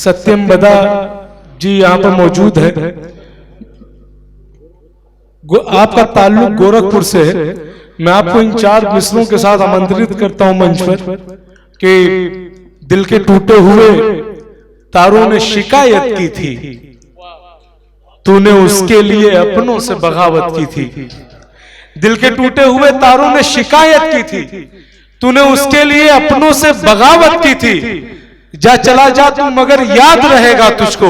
सत्यम बदा जी यहाँ पर मौजूद है। आपका ताल्लुक गोरखपुर से है। मैं आपको इन 4 मिसरों के साथ आमंत्रित करता हूं मंच पर कि दिल के टूटे हुए तारों ने शिकायत की थी, तूने उसके लिए अपनों से बगावत की थी। दिल के टूटे हुए तारों ने शिकायत की थी, तूने उसके लिए अपनों से बगावत की थी। जा चला जा तू मगर याद रहेगा तुझको,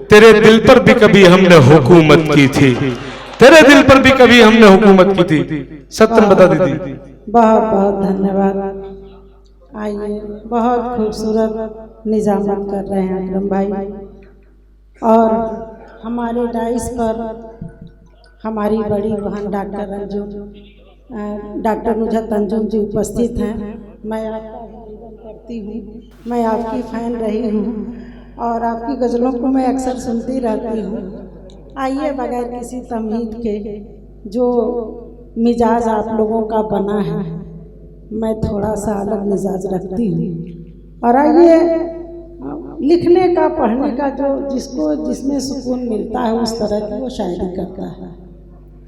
तेरे दिल पर भी कभी हमने हुकूमत की थी, तेरे दिल पर भी कभी हमने हुकूमत की थी। सत्यम बता दीदी। बहुत बहुत धन्यवाद। आइए, बहुत खूबसूरत निजामत कर रहे हैं अकरम भाई। और हमारे डाइस पर हमारी बड़ी बहन डॉक्टर नुजहत अंजुम जी उपस्थित हैं। मैं आपका अभिनंदन करती हूँ। मैं आपकी फ़ैन रही हूँ और आपकी गज़लों को मैं अक्सर सुनती रहती हूँ। आइए, बगैर किसी तमहीद के जो मिजाज आप लोगों का बना है, मैं थोड़ा सा अलग मिजाज रखती हूँ। और आइए, लिखने का पढ़ने का जो जिसमें सुकून मिलता है उस तरह की वो शायरी करता है,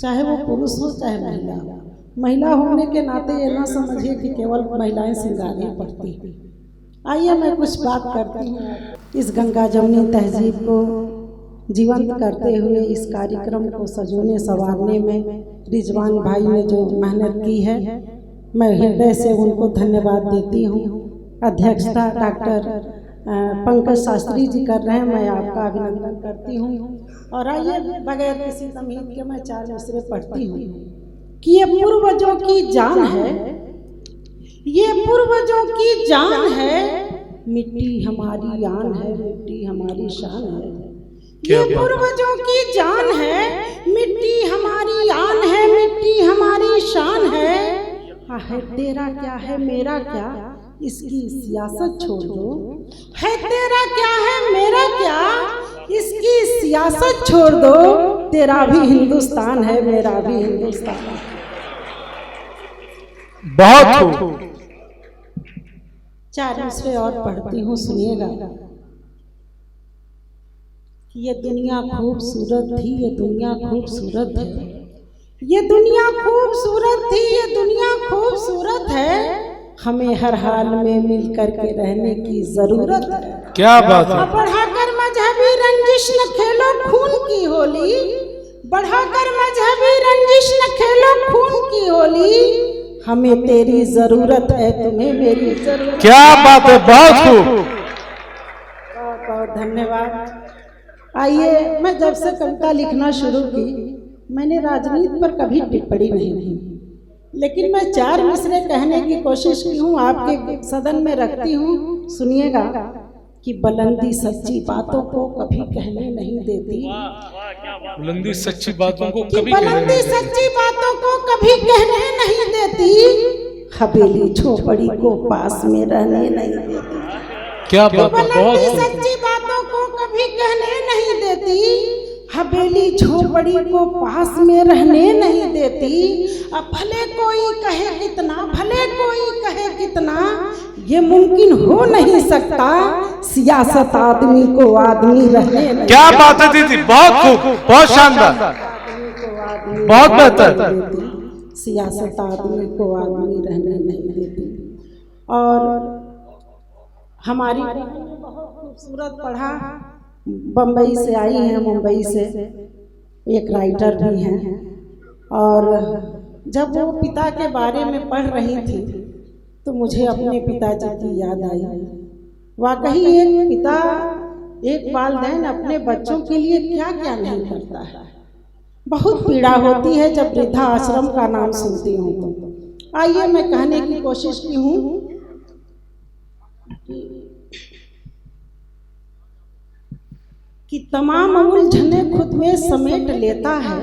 चाहे वो पुरुष हो चाहे महिला हो। महिला होने के नाते ये ना समझिए कि केवल महिलाएं श्रृंगार ही पढ़ती हैं। आइए, मैं कुछ बात करती हूँ। इस गंगा जमुनी तहजीब को जीवंत करते हुए इस कार्यक्रम को सजोने संवारने में रिजवान भाई ने जो मेहनत की है, मैं हृदय से उनको धन्यवाद देती हूँ। अध्यक्षता डॉक्टर पंकज शास्त्री जी कर रहे हैं, मैं आपका अभिनंदन करती हूँ। और आइए, बगैर किसी तमहीद के मैं 4 मिसरे पढ़ती हूँ कि ये पूर्वजों की जान है, ये पूर्वजों की जान है, मिट्टी हमारी आन है, मिट्टी हमारी शान है। ये पूर्वजों की जान है, मिट्टी हमारी आन है, मिट्टी हमारी शान है। है तेरा क्या है मेरा क्या, इसकी सियासत छोड़ दो। है तेरा क्या है मेरा क्या, इसकी सियासत छोड़ दो। तेरा भी हिंदुस्तान है, मेरा भी हिंदुस्तान है। बहुत खूब। 4 मिसरे और पढ़ती हूँ, सुनिएगा। ये दुनिया खूबसूरत थी, ये दुनिया खूबसूरत है, ये दुनिया खूबसूरत थी, ये दुनिया खूबसूरत है। हमें हर हाल में मिल कर के रहने की जरूरत है। क्या बात है। बढ़ाकर मजहबी रंजिश न खेलो खून की होली, बढ़ाकर मजहबी रंजिश न खेलो खून की होली। हमें तेरी जरूरत है, तुम्हें मेरी जरूरत। क्या बात है, बहुत खूब। बहुत बहुत धन्यवाद। आइए, मैं जब से कविता लिखना शुरू की, मैंने राजनीति पर कभी टिप्पणी नहीं की, लेकिन मैं 4 मिसरे कहने की कोशिश की हूँ, आपके सदन में रखती हूँ। सुनिएगा कि बुलंदी सच्ची बातों को कभी कहने नहीं देती। बुलंदी सच्ची बातों को कभी बुलंदी सच्ची बातों को कभी कहने नहीं देती। हवेली झोपड़ी को पास में रहने नहीं देती। क्या बात है, बुलंदी सच्ची बातों को कभी कहने नहीं देती। हवेली झोपड़ी को पास में रहने नहीं देती। अब भले कोई कहे कितना, भले कोई कहे कितना, ये मुमकिन हो नहीं सकता। सियासत आदमी को आदमी रहने नहीं। क्या बात है दीदी, बहुत खूब, बहुत शानदार, बहुत बेहतर। सियासत आदमी को आदमी रहने नहीं देती। और हमारी बहुत खूबसूरत पढ़ा, बम्बई से आई हैं, मुंबई से एक राइटर भी हैं। और जब वो पिता के बारे में पढ़ रही थी तो मुझे अपने पिताजी की याद आई। वाकई एक पिता, एक वालिदैन अपने बच्चों के लिए क्या क्या नहीं करता है। बहुत पीड़ा होती है जब वृद्धा आश्रम का नाम सुनती हूँ तो। आइए, मैं कहने की कोशिश की हूँ कि तमाम उलझने खुद में समेट लेता है,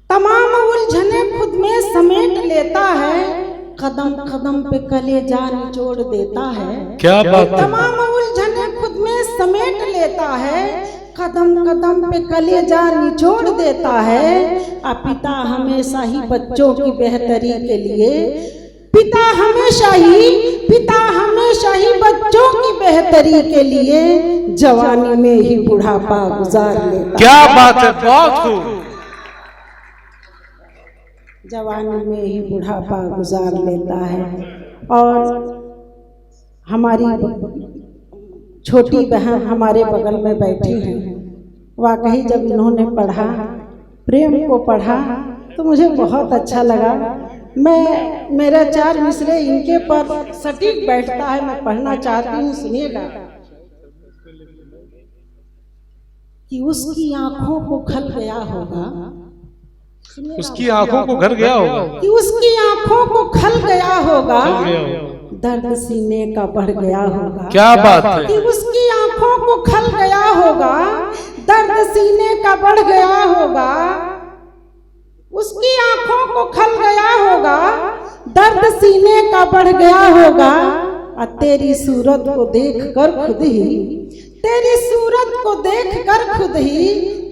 तमाम उलझने खुद में समेट लेता है। कदम कदम पे कलेजा निचोड़ देता है। क्या बात है। तमाम उलझने खुद में समेट लेता है, कदम कदम पे कलेजा निचोड़ देता है। पिता हमेशा ही बच्चों की बेहतरी के लिए पिता हमेशा ही बच्चों की बेहतरी के लिए जवानी में ही बुढ़ापा गुजार लेता। क्या बात है, बहुत खूब। जवानी में ही बुढ़ापा गुजार लेता है। और हमारी छोटी बहन हमारे बगल में बैठी हैं। वाकई जब इन्होंने पढ़ा, प्रेम को पढ़ा, तो मुझे बहुत अच्छा लगा। मेरा 4 मिसरे इनके पर सटीक बैठता है, मैं पढ़ना चाहती हूँ, सुनिएगा। कि उसकी आंखों को खल गया होगा, उसकी आंखों को घर गया होगा, कि उसकी आंखों को खल गया होगा, दर्द सीने का बढ़ गया होगा। क्या बात है, कि उसकी आंखों को खल गया होगा, दर्द सीने का बढ़ गया होगा। उसकी आंखों को खल गया होगा, दर्द सीने का बढ़ गया होगा। और तेरी सूरत को देखकर खुद ही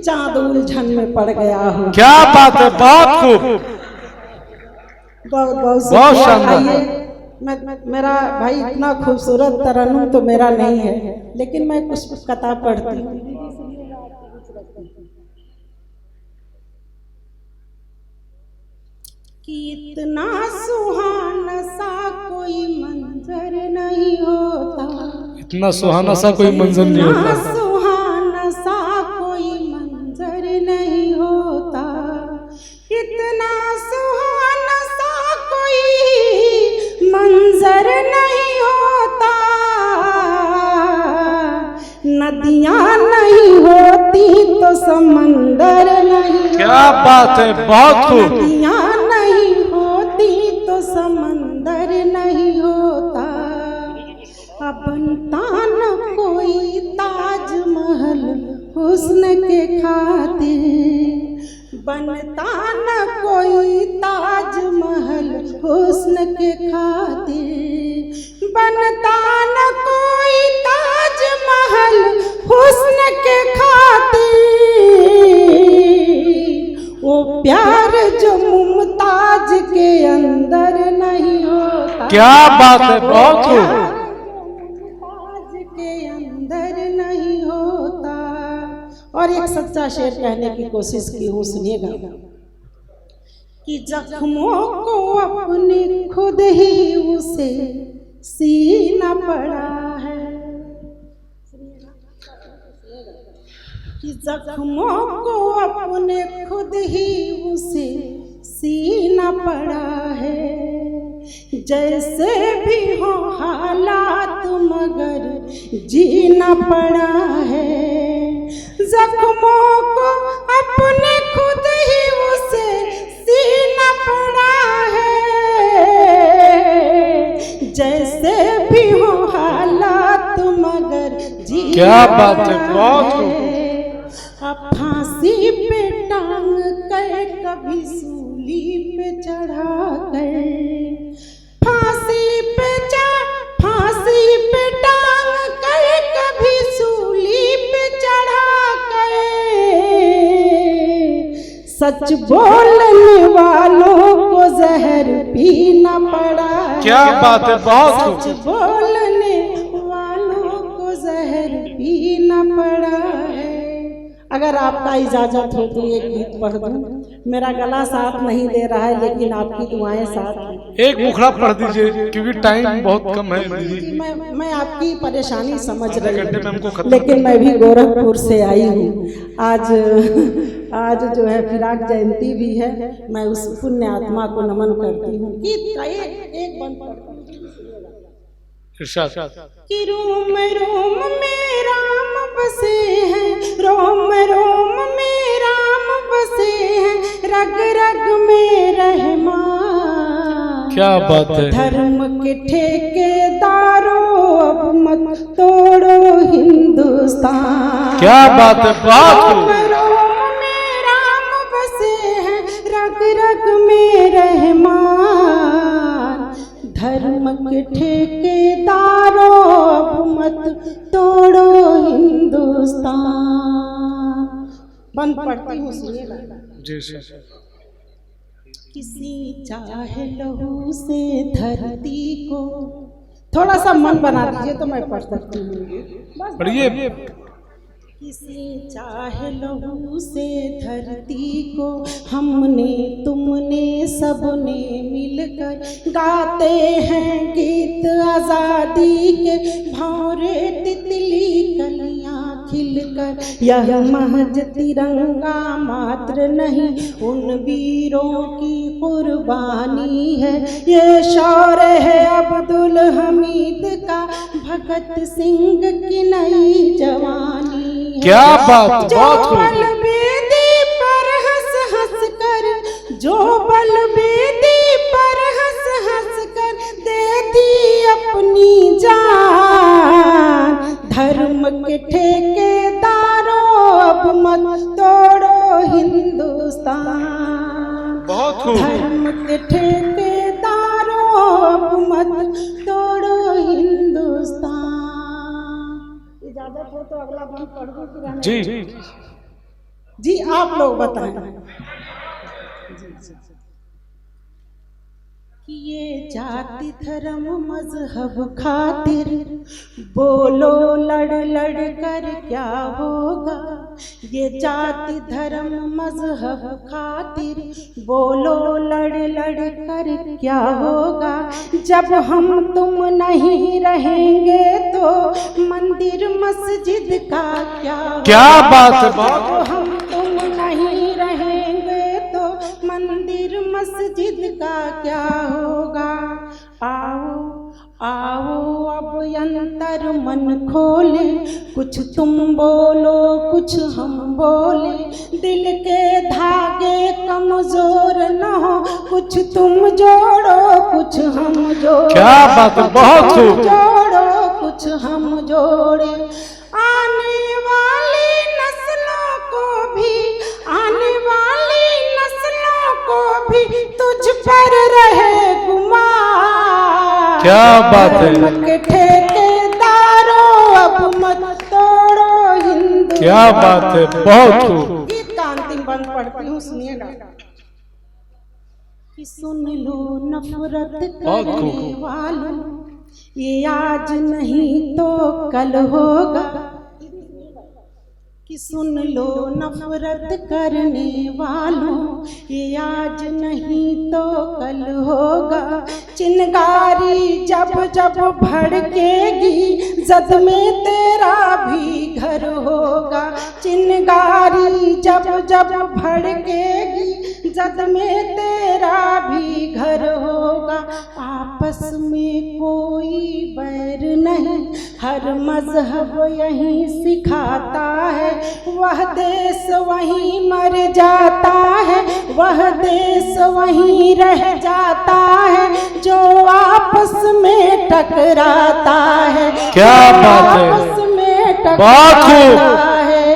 चांद उलझन में पड़ गया हो। क्या बात है, बहुत खूब, बहुत शानदार। मेरा भाई इतना खूबसूरत तरन्नुम तो मेरा नहीं है, लेकिन मैं कुछ कथा पढ़ती हूँ। कि इतना सुहाना सा कोई मंजर नहीं होता, इतना सुहाना सा कोई मंजर नहीं होता, सुहाना सा कोई मंजर नहीं होता। इतना सुहाना सा कोई मंजर नहीं होता। नदियाँ नहीं होती तो समंदर नहीं। क्या बात है, बहुत खूब। नदियाँ नहीं होती तो समंदर नहीं होता। अब बनता न कोई ताजमहल हुस्न के खातिर, बनता न कोई ताजमहल हुस्न के खातिर, बनता न कोई ताजमहल हुस्न के खातिर। वो प्यार जो मुमताज के अंदर नहीं होता। क्या बात है, बहुत खूब। मुमताज के अंदर नहीं होता। और एक सच्चा शेर कहने की कोशिश की हूँ, सुनिएगा। कि जख्मों को अपने खुद ही उसे सीना पड़ा है। कि जख्मों को अपने खुद ही उसे सीना पड़ा है। जैसे भी हो हालात मगर जीना पड़ा है। जख्मों को अपने खुद ही उसे सीना पड़ा है। जैसे भी हो हालात मगर जीना। क्या बात है, बहुत। अब फांसी पे टांग कर कभी सूली पे चढ़ा कर, फांसी पे टांग कर कभी सूली पे चढ़ा कर। सच बोलने वालों को जहर पीना पड़ा। क्या बात है, बहुत। सच बोलने वालों को जहर पीना पड़ा है। अगर आपका इजाजत हो तो एक गीत पढ़ दूं। मेरा गला साथ नहीं दे रहा है, लेकिन आपकी दुआएं साथ हैं। एक मुखड़ा पढ़ दीजिए, क्योंकि टाइम बहुत कम है। मैं आपकी परेशानी समझ रही हूँ, लेकिन मैं भी गोरखपुर से आई हूँ। आज जो है फिराक जयंती भी है। मैं उस पुण्य आत्मा को नमन करती हूँ। एक बंद पढ़ती हूँ। कि रोम रोम में राम बसे हैं, रोम रोम में राम बसे हैं, रग रग में रहमान। क्या बात है। धर्म के ठेकेदारों अब मत तोड़ो हिंदुस्तान। क्या बात है, रोम रोम में राम बसे हैं, रग रग में रहमान। धर्म के ठेकेदारों अब मत तोड़ो हिंदुस्तान। बंद पढ़ती हूँ, सुनिएगा। किसी चाहे लहू से धरती को, थोड़ा सा मन बना दीजिए तो मैं पढ़ सकती हूँ। पढ़िए। किसी चाहे लहू से धरती को, हमने तुमने सबने मिलकर गाते हैं गीत आज़ादी के, भौरे तितली कलियां खिलकर। यह महज तिरंगा मात्र नहीं, उन वीरों की कुर्बानी है। ये शौर्य है अब्दुल हमीद का, भगत सिंह की नई जवानी। क्या बात, जो बहुत बलवेदी पर हंस हंस कर, जो बलवेदी पर हंस हंस कर दे दी अपनी जान। धर्म के ठेकेदारों अब मत तोड़ो हिंदुस्तान, बहुत खूब। धर्म के ठेकेदारों अब मत तोड़ो हिंदुस्तान। इजाजत हो तो अगला बंद पढ़ दूं? जी जी आप लोग बताएं। कि ये जाति धर्म मजहब खातिर बोलो लड़ लड़ कर क्या होगा। ये जाति धर्म मजहब खातिर बोलो लड़ लड़ कर क्या होगा। जब हम तुम नहीं रहेंगे तो मंदिर मस्जिद का क्या होगा। क्या बात है, जब हम तुम नहीं रहेंगे तो मंदिर मस्जिद का क्या होगा। आओ आओ अब अंतर मन खोले, कुछ तुम बोलो कुछ हम बोले। दिल के धागे कमजोर न हो, कुछ तुम जोड़ो कुछ हम जोड़ो। क्या बात है, बहुत खूब। जोड़ो कुछ हम जोड़े। आने वाली नस्लों को भी, आने वाली नस्लों को भी तुझ पर रहे गुमान। क्या बात है, धर्म के ठेकेदारों अब मत तोड़ो हिंदू। क्या बात है, बहुत खूब। गीत का अंतिम बंद पढ़ती हूँ, सुनिएगा। कि सुन लो नफरत करने वालों, ये आज नहीं तो कल होगा। कि सुन लो नफरत करने वालों, ये आज नहीं तो कल होगा। चिंगारी जब जब भड़केगी, जद में तेरा भी घर होगा। चिंगारी जब जब भड़केगी, जद में तेरा भी घर होगा। आपस में कोई बैर नहीं, हर मजहब यही सिखाता है। वह देश वहीं मर जाता है, वह देश वहीं रह जाता है जो आपस में टकराता है। क्या बात है, आपस में बहुत खूब। टकराता है।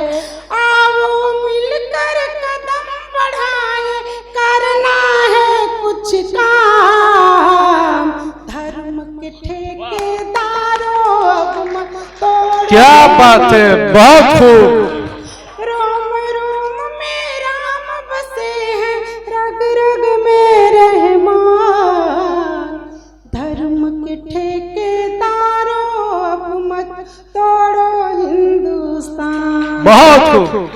आओ मिलकर कदम बढ़ाए, करना है कुछ काम। धर्म के ठेकेदारों अब मत तोड़ो। क्या बात है, बहुत खूब। रोम रोम में राम बसे हैं, रग रग में रहमान। धर्म के ठेकेदारों अब मत तोड़ो हिंदुस्तान। बहुत खूब।